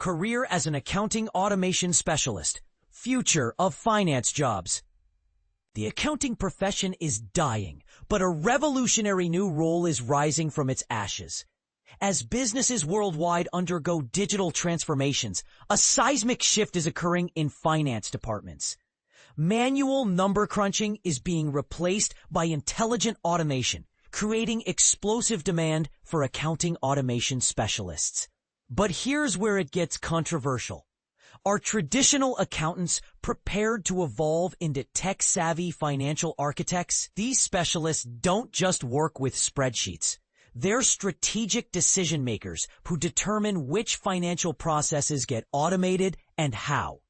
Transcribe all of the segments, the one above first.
Career as an accounting automation specialist. Future of finance jobs. The accounting profession is dying, but a revolutionary new role is rising from its ashes. As businesses worldwide undergo digital transformations, a seismic shift is occurring in finance departments. Manual number crunching is being replaced by intelligent automation, creating explosive demand for accounting automation specialists. But here's where it gets controversial. Are traditional accountants prepared to evolve into tech-savvy financial architects? These specialists don't just work with spreadsheets. They're strategic decision makers who determine which financial processes get automated and how.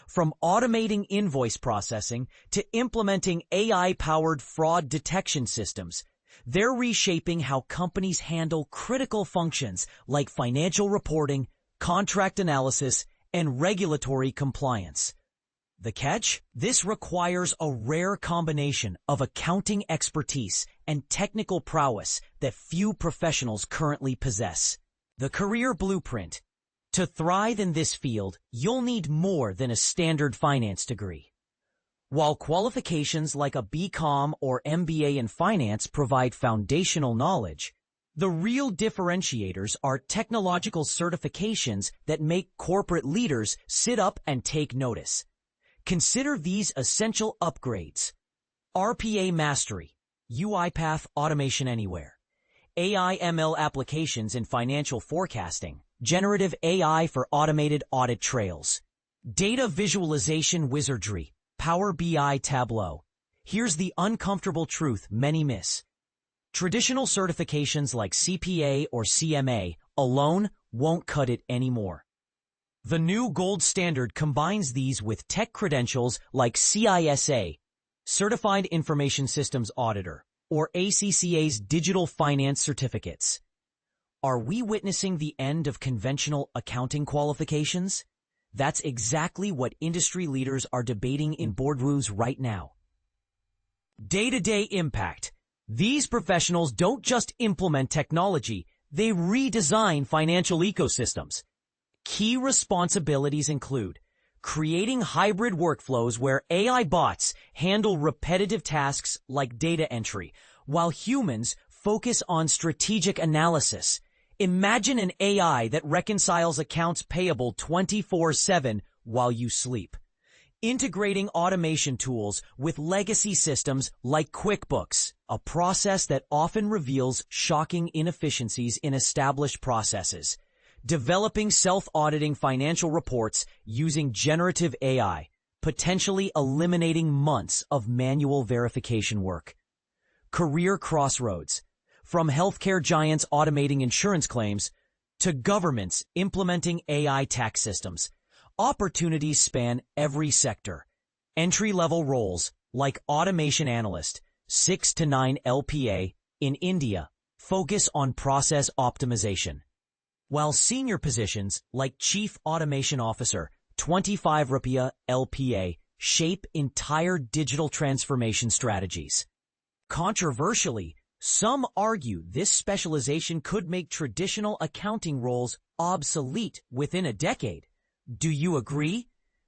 From automating invoice processing to implementing AI-powered fraud detection systems, they're reshaping how companies handle critical functions like financial reporting, contract analysis, and regulatory compliance. The catch? This requires a rare combination of accounting expertise and technical prowess that few professionals currently possess. The career blueprint. To thrive in this field, you'll need more than a standard finance degree. While qualifications like a BCom or MBA in finance provide foundational knowledge, the real differentiators are technological certifications that make corporate leaders sit up and take notice. Consider these essential upgrades. RPA Mastery, UiPath Automation Anywhere, AI/ML applications in financial forecasting, Generative AI for automated audit trails, Data Visualization Wizardry, Power BI Tableau. Here's the uncomfortable truth many miss. Traditional certifications like CPA or CMA alone won't cut it anymore. The new gold standard combines these with tech credentials like CISA, Certified Information Systems Auditor, or ACCA's Digital Finance Certificates. Are we witnessing the end of conventional accounting qualifications? That's exactly what industry leaders are debating in boardrooms right now. Day-to-day impact. These professionals don't just implement technology, they redesign financial ecosystems. Key responsibilities include creating hybrid workflows where AI bots handle repetitive tasks like data entry, while humans focus on strategic analysis. Imagine an AI that reconciles accounts payable 24/7 while you sleep. Integrating automation tools with legacy systems like QuickBooks, a process that often reveals shocking inefficiencies in established processes. Developing self-auditing financial reports using generative AI, potentially eliminating months of manual verification work. Career crossroads. From healthcare giants automating insurance claims to governments implementing AI tax systems, opportunities span every sector. Entry-level roles like Automation Analyst, 6 to 9 LPA in India, focus on process optimization, while senior positions like Chief Automation Officer, 25 Rupiah LPA, shape entire digital transformation strategies. Controversially, some argue this specialization could make traditional accounting roles obsolete within a decade. Do you agree?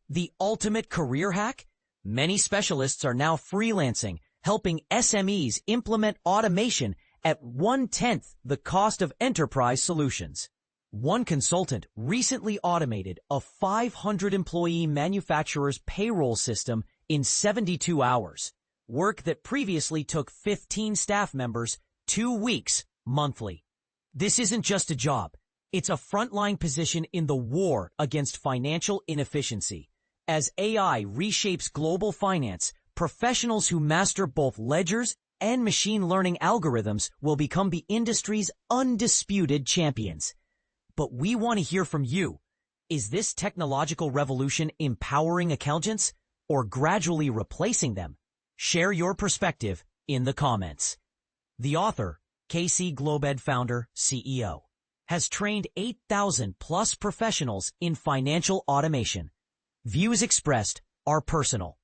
The ultimate career hack? Many specialists are now freelancing, helping SMEs implement automation at 1/10 the cost of enterprise solutions. One consultant recently automated a 500-employee manufacturer's payroll system in 72 hours. Work that previously took 15 staff members 2 weeks monthly. This isn't just a job. It's a frontline position in the war against financial inefficiency. As AI reshapes global finance, professionals who master both ledgers and machine learning algorithms will become the industry's undisputed champions. But we want to hear from you. Is this technological revolution empowering accountants or gradually replacing them? Share your perspective in the comments. The author, KC Globed founder, CEO, has trained 8,000 plus professionals in financial automation. Views expressed are personal.